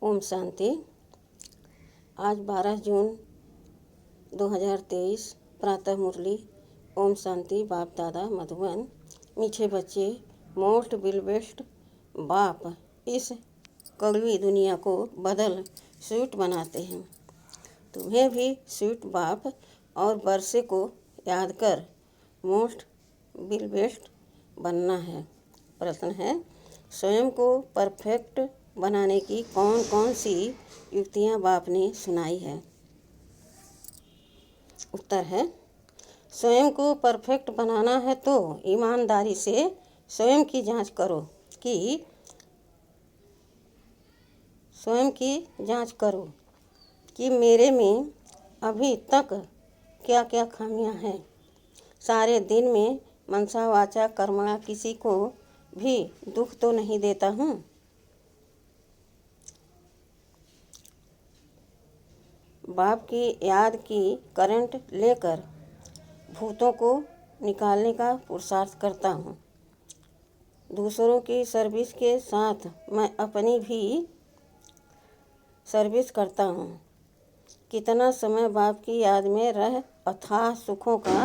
ओम शांति। आज 12 जून 2023 प्रातः मुरली। ओम शांति। बाप दादा मधुबन। मीठे बच्चे, मोस्ट बिलबेस्ट बाप इस कड़वी दुनिया को बदल स्वीट बनाते हैं। तुम्हें भी स्वीट बाप और बरसे को याद कर मोस्ट बिलबेस्ट बनना है। प्रश्न है, स्वयं को परफेक्ट बनाने की कौन कौन सी युक्तियाँ बाप ने सुनाई है? उत्तर है, स्वयं को परफेक्ट बनाना है तो ईमानदारी से स्वयं की जांच करो कि मेरे में अभी तक क्या क्या खामियां हैं। सारे दिन में मनसा वाचा कर्मणा किसी को भी दुख तो नहीं देता हूँ। बाप की याद की करंट लेकर भूतों को निकालने का पुरुषार्थ करता हूँ। दूसरों की सर्विस के साथ मैं अपनी भी सर्विस करता हूँ। कितना समय बाप की याद में रह अथाह सुखों का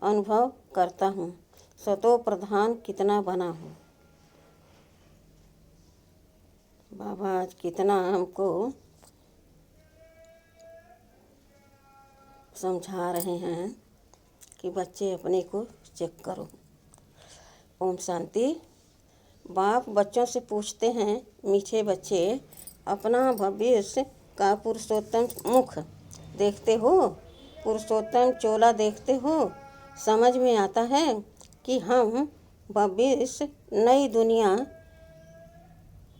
अनुभव करता हूँ। सतो प्रधान कितना बना हूँ। बाबा आज कितना हमको समझा रहे हैं कि बच्चे अपने को चेक करो। ओम शांति। बाप बच्चों से पूछते हैं, मीठे बच्चे, अपना भविष्य का पुरुषोत्तम मुख देखते हो? पुरुषोत्तम चोला देखते हो? समझ में आता है कि हम भविष्य नई दुनिया,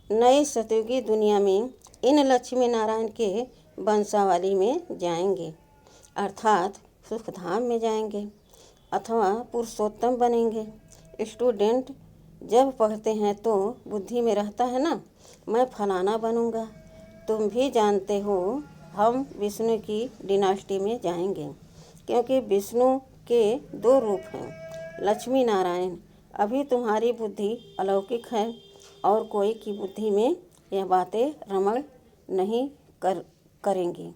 नई सतयुगी दुनिया में इन लक्ष्मी नारायण के वंशावली में जाएंगे, अर्थात सुखधाम में जाएंगे अथवा पुरुषोत्तम बनेंगे। स्टूडेंट जब पढ़ते हैं तो बुद्धि में रहता है ना, मैं फलाना बनूंगा। तुम भी जानते हो हम विष्णु की डिनास्टी में जाएंगे, क्योंकि विष्णु के दो रूप हैं, लक्ष्मी नारायण। अभी तुम्हारी बुद्धि अलौकिक है और कोई की बुद्धि में यह बातें रमण नहीं करेंगी।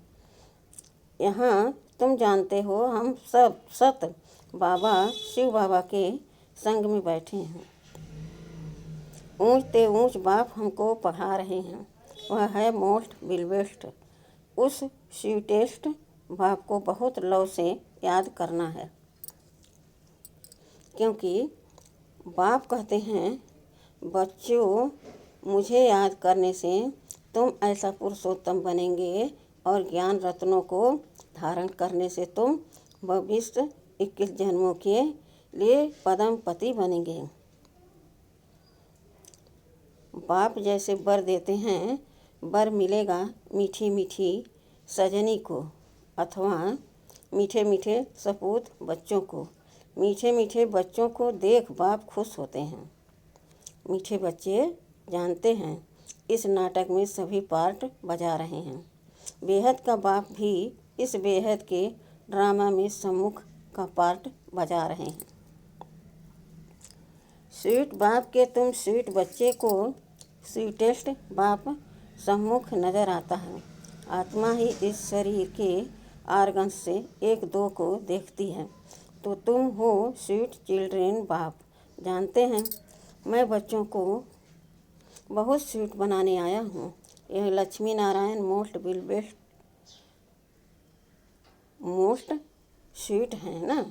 यहाँ तुम जानते हो हम सब सत बाबा शिव बाबा के संग में बैठे हैं। ऊंच ते ऊंच बाप हमको पढ़ा रहे हैं, वह है मोस्ट बिलबेस्ट। उस स्वीटेस्ट बाप को बहुत लव से याद करना है, क्योंकि बाप कहते हैं, बच्चों मुझे याद करने से तुम ऐसा पुरुषोत्तम बनेंगे और ज्ञान रत्नों को धारण करने से तुम भविष्य 21 जन्मों के लिए पदम पति बनेंगे। बाप जैसे वर देते हैं, वर मिलेगा मीठी मीठी सजनी को अथवा मीठे मीठे सपूत बच्चों को। मीठे मीठे बच्चों को देख बाप खुश होते हैं। मीठे बच्चे जानते हैं इस नाटक में सभी पार्ट बजा रहे हैं। बेहद का बाप भी इस बेहद के ड्रामा में सम्मुख का पार्ट बजा रहे हैं। स्वीट बाप के तुम स्वीट बच्चे को स्वीटेस्ट बाप सम्मुख नजर आता है। आत्मा ही इस शरीर के आर्गन्स से एक दो को देखती है, तो तुम हो स्वीट चिल्ड्रेन। बाप जानते हैं मैं बच्चों को बहुत स्वीट बनाने आया हूँ। यह लक्ष्मी नारायण मोस्ट स्वीट है ना,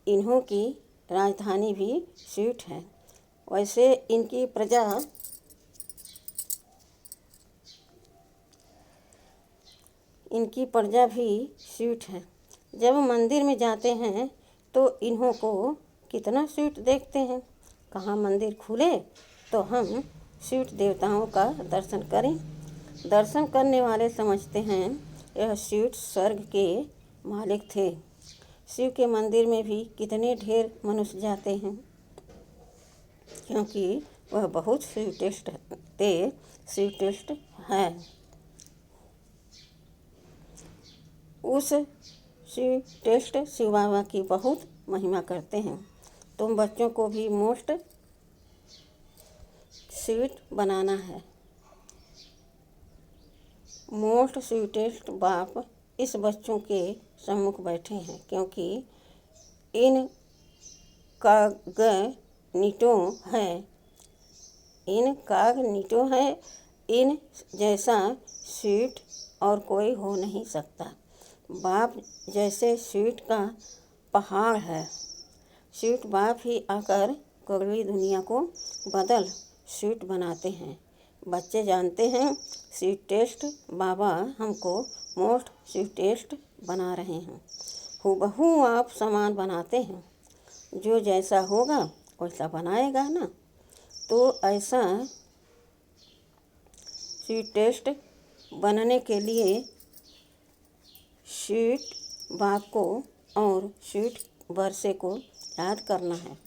इन्हों की राजधानी भी स्वीट है। वैसे इनकी प्रजा भी स्वीट है। जब मंदिर में जाते हैं तो इन्हों को कितना स्वीट देखते हैं। कहाँ मंदिर खुले तो हम स्वीट देवताओं का दर्शन करें। दर्शन करने वाले समझते हैं यह स्वीट स्वर्ग के मालिक थे। शिव के मंदिर में भी कितने ढेर मनुष्य जाते हैं, क्योंकि वह बहुत स्वीटेस्ट है। उस स्वीटेस्ट शिव बाबा की बहुत महिमा करते हैं। तुम बच्चों को भी मोस्ट स्वीट बनाना है। मोस्ट स्वीटेस्ट बाप इस बच्चों के सम्मुख बैठे हैं, क्योंकि इन काग्निटो है, इन जैसा स्वीट और कोई हो नहीं सकता। बाप जैसे स्वीट का पहाड़ है। स्वीट बाप ही आकर कड़वी दुनिया को बदल स्वीट बनाते हैं। बच्चे जानते हैं स्वीटेस्ट बाबा हमको मोस्ट स्वीटेस्ट बना रहे हैं। हूबहू आप सामान बनाते हैं, जो जैसा होगा वैसा बनाएगा ना। तो ऐसा स्वीटेस्ट बनने के लिए स्वीट बाप को और स्वीट वर्षे को याद करना है।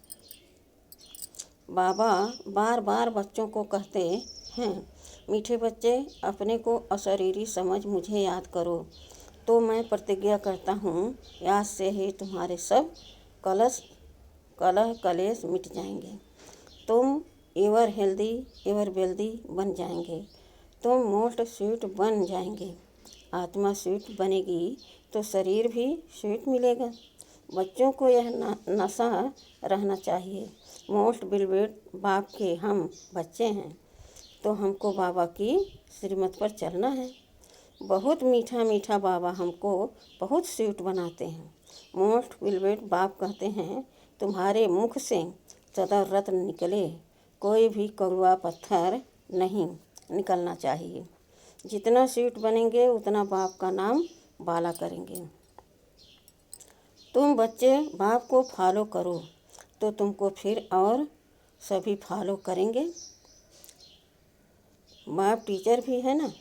बाबा बार बार बच्चों को कहते हैं, मीठे बच्चे, अपने को अशरीरी समझ मुझे याद करो, तो मैं प्रतिज्ञा करता हूँ आज से ही तुम्हारे सब कलह कलेश मिट जाएंगे। तुम एवर हेल्दी एवर वेल्दी बन जाएंगे। तुम मोस्ट स्वीट बन जाएंगे। आत्मा स्वीट बनेगी तो शरीर भी स्वीट मिलेगा। बच्चों को यह नशा रहना चाहिए। मोस्ट बिलवेट बाप के हम बच्चे हैं, तो हमको बाबा की श्रीमत पर चलना है। बहुत मीठा मीठा बाबा हमको बहुत स्वीट बनाते हैं। मोस्ट बिलवेट बाप कहते हैं, तुम्हारे मुख से सदा रत्न निकले, कोई भी कड़वा पत्थर नहीं निकलना चाहिए। जितना स्वीट बनेंगे उतना बाप का नाम बाला करेंगे। तुम बच्चे बाप को फॉलो करो तो तुमको फिर और सभी फॉलो करेंगे। बाप टीचर भी है ना,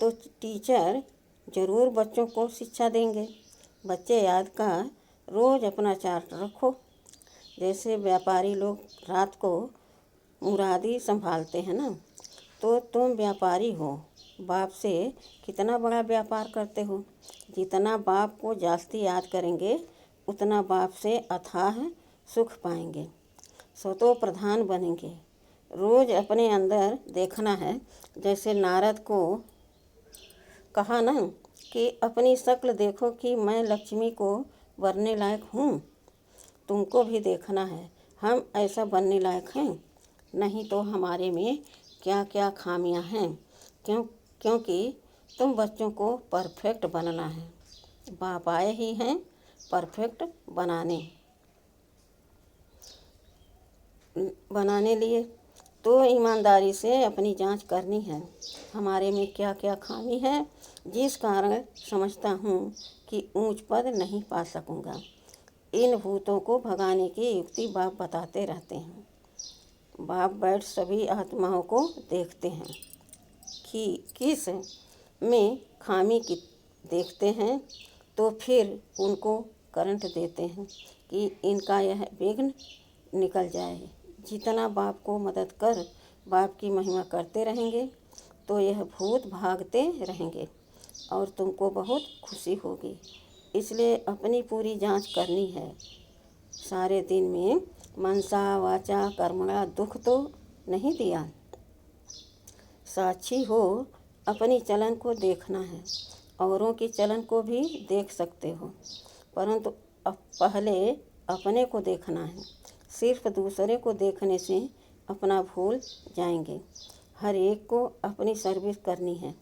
तो टीचर ज़रूर बच्चों को शिक्षा देंगे। बच्चे याद का रोज़ अपना चार्ट रखो। जैसे व्यापारी लोग रात को मुरादी संभालते हैं ना, तो तुम व्यापारी हो, बाप से कितना बड़ा व्यापार करते हो। जितना बाप को जास्ती याद करेंगे उतना बाप से अथाह सुख पाएंगे, स्वतो प्रधान बनेंगे। रोज़ अपने अंदर देखना है। जैसे नारद को कहा ना कि अपनी शक्ल देखो कि मैं लक्ष्मी को बनने लायक हूँ। तुमको भी देखना है हम ऐसा बनने लायक हैं, नहीं तो हमारे में क्या क्या खामियां हैं। क्योंकि तुम बच्चों को परफेक्ट बनना है। बाप आए ही हैं परफेक्ट बनाने लिए। तो ईमानदारी से अपनी जांच करनी है, हमारे में क्या क्या खामी है, जिस कारण समझता हूँ कि ऊंच पद नहीं पा सकूँगा। इन भूतों को भगाने की युक्ति बाप बताते रहते हैं। बाप बैठ सभी आत्माओं को देखते हैं कि किस में खामी की देखते हैं, तो फिर उनको करंट देते हैं कि इनका यह विघ्न निकल जाए। जितना बाप को मदद कर बाप की महिमा करते रहेंगे तो यह भूत भागते रहेंगे और तुमको बहुत खुशी होगी। इसलिए अपनी पूरी जांच करनी है। सारे दिन में मनसा वाचा कर्मणा दुख तो नहीं दिया। साक्षी हो, अपनी चलन को देखना है। औरों की चलन को भी देख सकते हो, परंतु पहले अपने को देखना है। सिर्फ दूसरे को देखने से अपना भूल जाएंगे। हर एक को अपनी सर्विस करनी है।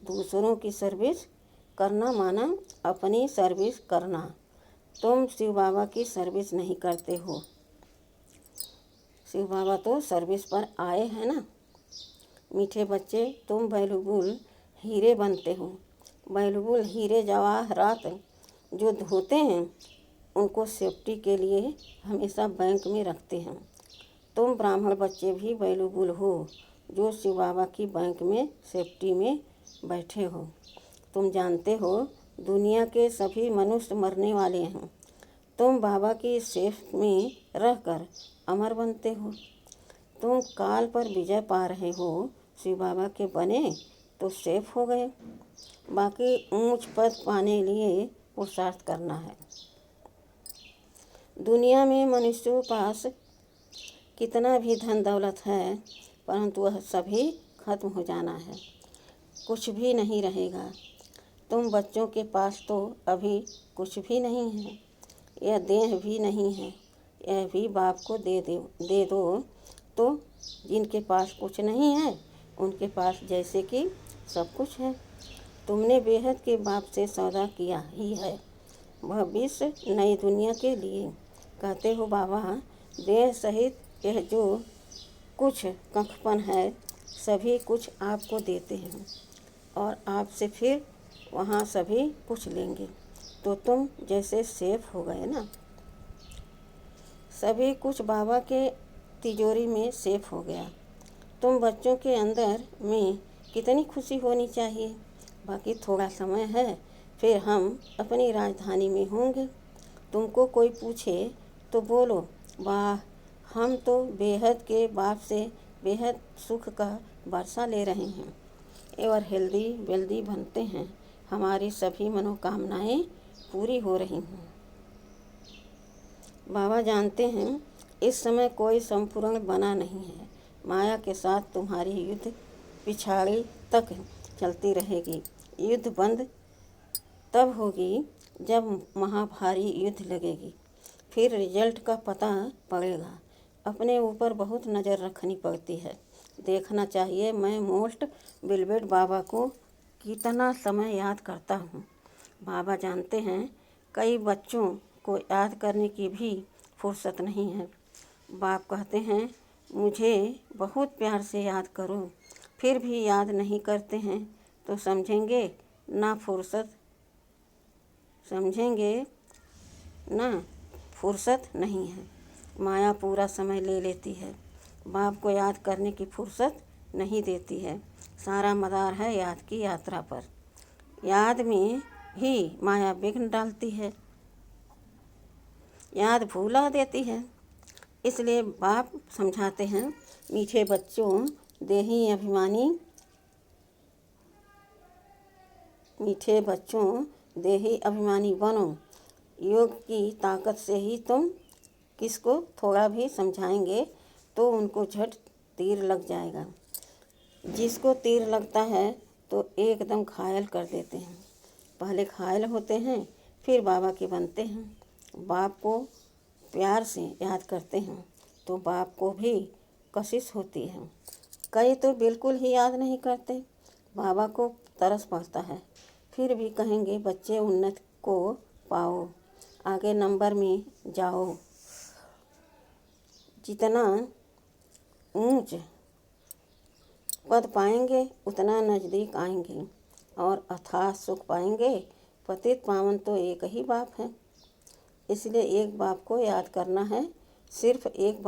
दूसरों की सर्विस करना माना अपनी सर्विस करना। तुम शिव बाबा की सर्विस नहीं करते हो। शिव बाबा तो सर्विस पर आए हैं ना। मीठे बच्चे, तुम वैल्यूबल हीरे बनते हो। वैल्यूबल हीरे जवाहरात जो होते हैं उनको सेफ्टी के लिए हमेशा बैंक में रखते हैं। तुम ब्राह्मण बच्चे भी वैल्यूबल हो, जो शिव बाबा की बैंक में सेफ्टी में बैठे हो। तुम जानते हो दुनिया के सभी मनुष्य मरने वाले हैं। तुम बाबा की सेफ में रहकर अमर बनते हो। तुम काल पर विजय पा रहे हो। शिव बाबा के बने तो सेफ हो गए। बाकी ऊंच पद पाने लिए पुरुषार्थ करना है। दुनिया में मनुष्यों पास कितना भी धन दौलत है, परंतु वह सभी खत्म हो जाना है। कुछ भी नहीं रहेगा। तुम बच्चों के पास तो अभी कुछ भी नहीं है, यह देह भी नहीं है, यह भी बाप को दे दो तो जिनके पास कुछ नहीं है उनके पास जैसे कि सब कुछ है। तुमने बेहद के बाप से सौदा किया ही है, भविष्य नई दुनिया के लिए। कहते हो बाबा, देह सहित यह जो कुछ कंकपन है सभी कुछ आपको देते हैं और आपसे फिर वहाँ सभी कुछ लेंगे, तो तुम जैसे सेफ हो गए ना। सभी कुछ बाबा के तिजोरी में सेफ हो गया। तुम बच्चों के अंदर में कितनी खुशी होनी चाहिए। बाकी थोड़ा समय है, फिर हम अपनी राजधानी में होंगे। तुमको कोई पूछे तो बोलो, वाह, हम तो बेहद के बाप से बेहद सुख का वर्षा ले रहे हैं और हेल्दी वेल्दी बनते हैं। हमारी सभी मनोकामनाएं पूरी हो रही हैं। बाबा जानते हैं इस समय कोई संपूर्ण बना नहीं है। माया के साथ तुम्हारी युद्ध पिछाड़ी तक चलती रहेगी। युद्ध बंद तब होगी जब महाभारी युद्ध लगेगी, फिर रिजल्ट का पता पड़ेगा। अपने ऊपर बहुत नज़र रखनी पड़ती है। देखना चाहिए मैं मोस्ट बिलवेड बाबा को कितना समय याद करता हूँ। बाबा जानते हैं कई बच्चों को याद करने की भी फुर्सत नहीं है। बाप कहते हैं मुझे बहुत प्यार से याद करो, फिर भी याद नहीं करते हैं तो समझेंगे ना फुर्सत नहीं है। माया पूरा समय ले लेती है, बाप को याद करने की फुर्सत नहीं देती है। सारा मदार है याद की यात्रा पर। याद में ही माया विघ्न डालती है, याद भूला देती है। इसलिए बाप समझाते हैं, मीठे बच्चों, देही अभिमानी बनो। योग की ताकत से ही तुम किसको थोड़ा भी समझाएंगे तो उनको झट तीर लग जाएगा। जिसको तीर लगता है तो एकदम घायल कर देते हैं। पहले घायल होते हैं फिर बाबा के बनते हैं। बाप को प्यार से याद करते हैं तो बाप को भी कशिश होती है। कई तो बिल्कुल ही याद नहीं करते। बाबा को तरस पड़ता है, फिर भी कहेंगे बच्चे उन्नत को पाओ, आगे नंबर में जाओ, जितना ऊंच पद पाएंगे उतना नज़दीक आएंगे और अथाह सुख पाएंगे। पतित पावन तो एक ही बाप है, इसलिए एक बाप को याद करना है। सिर्फ एक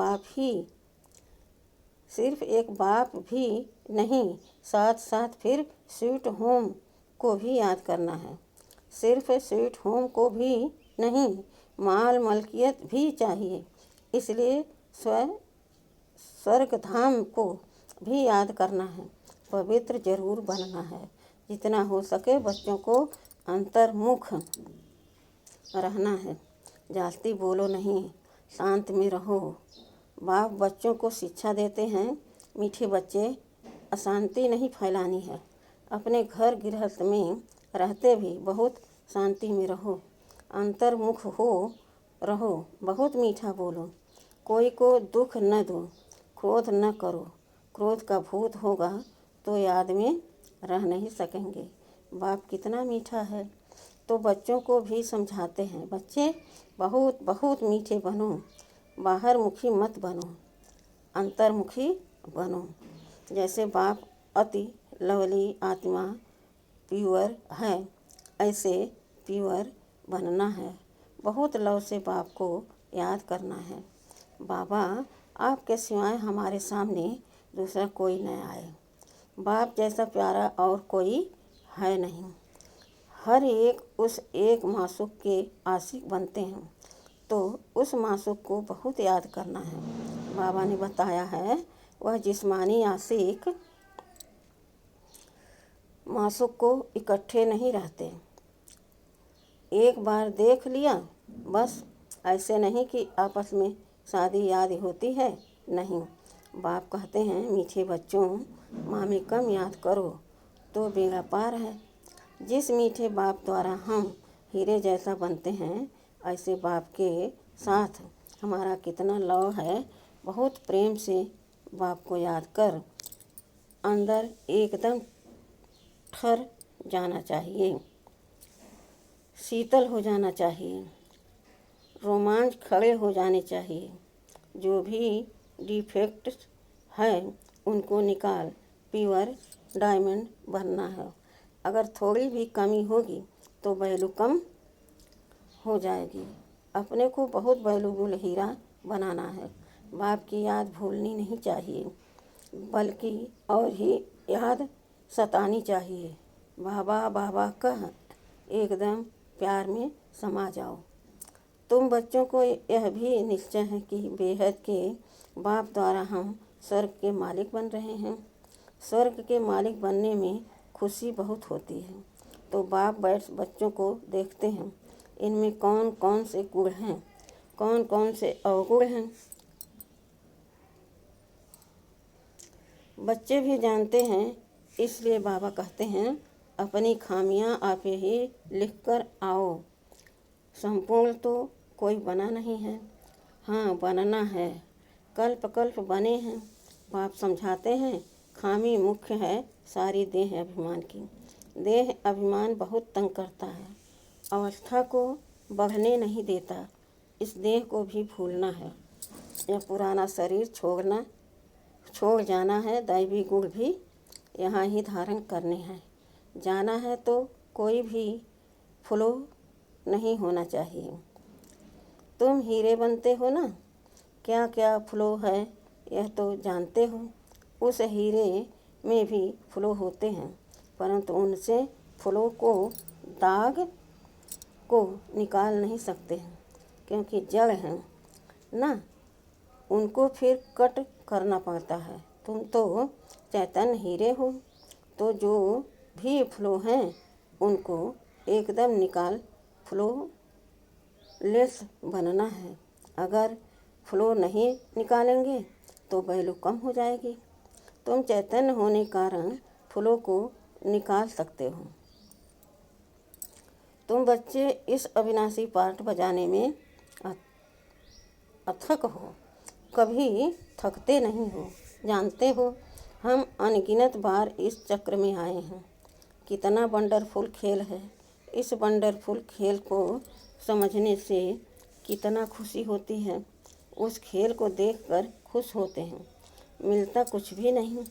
बाप भी नहीं, साथ साथ फिर स्वीट होम को भी याद करना है। सिर्फ स्वीट होम को भी नहीं, माल मलकियत भी चाहिए। इसलिए स्वर्ग धाम को भी याद करना है। पवित्र जरूर बनना है। जितना हो सके बच्चों को अंतर्मुख रहना है। जास्ती बोलो नहीं, शांत में रहो। बाप बच्चों को शिक्षा देते हैं, मीठे बच्चे, अशांति नहीं फैलानी है। अपने घर गृहस्थ में रहते भी बहुत शांति में रहो, अंतर्मुख हो रहो, बहुत मीठा बोलो, कोई को दुख न दो, क्रोध न करो। क्रोध का भूत होगा तो याद में रह नहीं सकेंगे। बाप कितना मीठा है। तो बच्चों को भी समझाते हैं, बच्चे बहुत बहुत मीठे बनो, बाहर मुखी मत बनो, अंतर्मुखी बनो। जैसे बाप अति लवली आत्मा प्योर है, ऐसे प्योर बनना है। बहुत लव से बाप को याद करना है। बाबा, आपके सिवाय हमारे सामने दूसरा कोई न आए। बाप जैसा प्यारा और कोई है नहीं। हर एक उस एक मासूक के आशिक बनते हैं, तो उस मासूक को बहुत याद करना है। बाबा ने बताया है, वह जिस्मानी आशिक मासूक को इकट्ठे नहीं रहते। एक बार देख लिया बस, ऐसे नहीं कि आपस में शादी याद होती है, नहीं। बाप कहते हैं मीठे बच्चों, मामी कम याद करो, तो बेड़ा पार है। जिस मीठे बाप द्वारा हम हीरे जैसा बनते हैं, ऐसे बाप के साथ हमारा कितना लव है। बहुत प्रेम से बाप को याद कर अंदर एकदम ठर जाना चाहिए, शीतल हो जाना चाहिए, रोमांच खड़े हो जाने चाहिए। जो भी डिफेक्ट्स है उनको निकाल प्योर डायमंड बनना है। अगर थोड़ी भी कमी होगी तो वैल्यू कम हो जाएगी। अपने को बहुत वैल्यूबल हीरा बनाना है। बाप की याद भूलनी नहीं चाहिए, बल्कि और ही याद सतानी चाहिए। बाबा बाबा कह एकदम प्यार में समा जाओ। तुम बच्चों को यह भी निश्चय है कि बेहद के बाप द्वारा हम स्वर्ग के मालिक बन रहे हैं। स्वर्ग के मालिक बनने में खुशी बहुत होती है। तो बाप बैठ बच्चों को देखते हैं, इनमें कौन कौन से गुण हैं, कौन कौन से अवगुण हैं। बच्चे भी जानते हैं, इसलिए बाबा कहते हैं अपनी खामियां आप ही लिख कर आओ। संपूर्ण तो कोई बना नहीं है, हाँ बनना है। कल्प कल्प बने हैं। बाप समझाते हैं खामी मुख्य है सारी देह अभिमान की। देह अभिमान बहुत तंग करता है, अवस्था को बढ़ने नहीं देता। इस देह को भी भूलना है। यह पुराना शरीर छोड़ जाना है। दैवी गुण भी यहाँ ही धारण करने हैं। जाना है तो कोई भी फ्लो नहीं होना चाहिए। तुम हीरे बनते हो ना, क्या क्या फ्लो है यह तो जानते हो। उस हीरे में भी फ्लो होते हैं, परंतु उनसे फ्लो को दाग को निकाल नहीं सकते हैं, क्योंकि जड़ हैं ना, उनको फिर कट करना पड़ता है। तुम तो चैतन्य हीरे हो, तो जो भी फ्लो हैं उनको एकदम निकाल फ्लो लेस बनना है। अगर फ्लो नहीं निकालेंगे तो वैल्यू कम हो जाएगी। तुम चैतन्य होने के कारण फ्लो को निकाल सकते हो। तुम बच्चे इस अविनाशी पार्ट बजाने में अथक हो, कभी थकते नहीं हो। जानते हो हम अनगिनत बार इस चक्र में आए हैं। कितना वंडरफुल खेल है। इस वंडरफुल खेल को समझने से कितना खुशी होती है। उस खेल को देखकर खुश होते हैं, मिलता कुछ भी नहीं।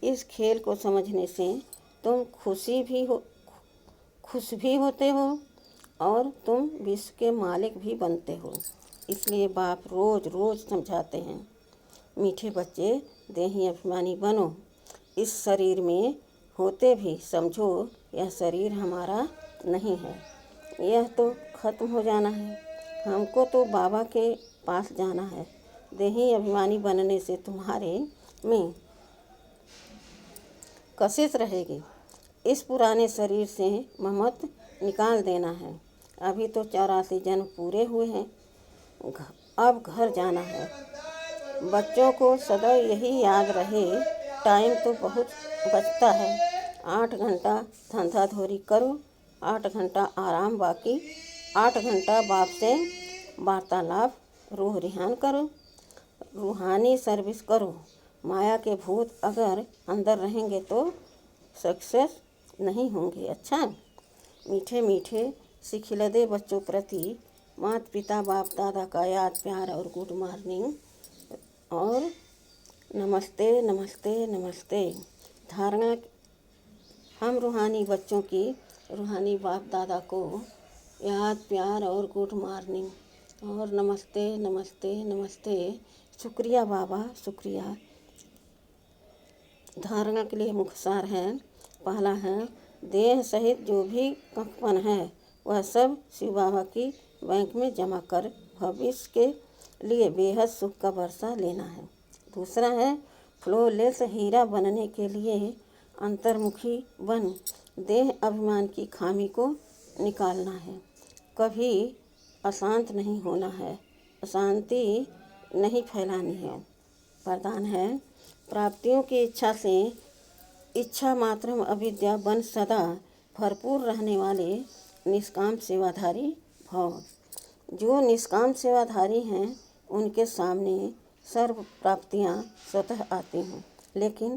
इस खेल को समझने से तुम खुश भी होते हो और तुम विश्व के मालिक भी बनते हो। इसलिए बाप रोज़ रोज़ समझाते हैं, मीठे बच्चे देही अभिमानी बनो। इस शरीर में होते भी समझो यह शरीर हमारा नहीं है, यह तो ख़त्म हो जाना है। हमको तो बाबा के पास जाना है। देही अभिमानी बनने से तुम्हारे में कशिश रहेगी। इस पुराने शरीर से ममत निकाल देना है। अभी तो 84 जन्म पूरे हुए हैं, अब घर जाना है। बच्चों को सदैव यही याद रहे, टाइम तो बहुत बचता है। 8 घंटा धंधा धोरी करो, 8 घंटा आराम, बाकी 8 घंटा बाप से वार्तालाप, रूह रिहान करो, रूहानी सर्विस करो। माया के भूत अगर अंदर रहेंगे तो सक्सेस नहीं होंगे। अच्छा, मीठे मीठे सिखिलदे बच्चों प्रति माता पिता बाप दादा का याद प्यार और गुड मॉर्निंग और नमस्ते नमस्ते नमस्ते। धारणा, हम रूहानी बच्चों की रूहानी बाप दादा को याद प्यार और गुड मॉर्निंग और नमस्ते नमस्ते नमस्ते। शुक्रिया बाबा, शुक्रिया। धारणा के लिए मुख्य सार है। पहला है, देह सहित जो भी कंपन है वह सब शिव बाबा की बैंक में जमा कर भविष्य के लिए बेहद सुख का वर्षा लेना है। दूसरा है, फ्लोलेस हीरा बनने के लिए अंतर्मुखी बन देह अभिमान की खामी को निकालना है। कभी अशांत नहीं होना है, अशांति नहीं फैलानी है। वरदान है, प्राप्तियों की इच्छा से इच्छा मात्रम अविद्या बन सदा भरपूर रहने वाले निष्काम सेवाधारी भव। जो निष्काम सेवाधारी हैं उनके सामने सर्व प्राप्तियां स्वतः आती हैं, लेकिन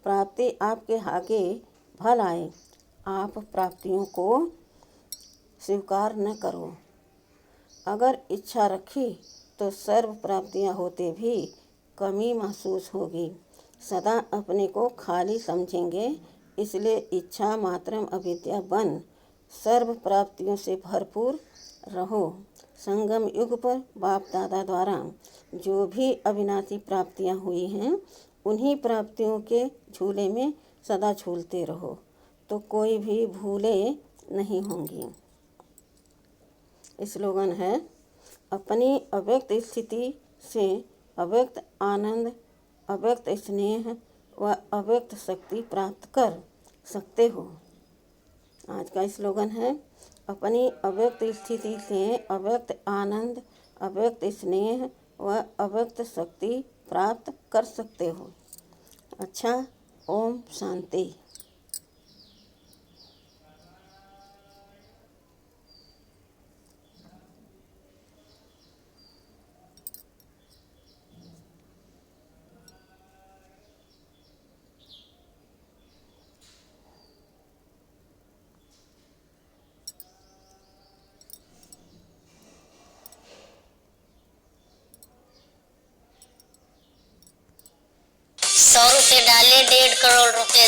प्राप्ति आपके आगे भल आए, आप प्राप्तियों को स्वीकार न करो। अगर इच्छा रखी तो सर्व प्राप्तियां होते भी कमी महसूस होगी। सदा अपने को खाली समझेंगे, इसलिए इच्छा मात्रम अविद्या बन सर्व प्राप्तियों से भरपूर रहो। संगम युग पर बाप दादा द्वारा जो भी अविनाशी प्राप्तियां हुई हैं, उन्हीं प्राप्तियों के झूले में सदा झूलते रहो, तो कोई भी भूले नहीं होंगी। स्लोगन है, अपनी अव्यक्त स्थिति से अव्यक्त आनंद, अव्यक्त स्नेह व अव्यक्त शक्ति प्राप्त कर सकते हो। आज का स्लोगन है, अपनी अव्यक्त स्थिति से अव्यक्त आनंद, अव्यक्त स्नेह व अव्यक्त शक्ति प्राप्त कर सकते हो। अच्छा, ओम शांति। ₹100 डाले 1.5 करोड़ रुपए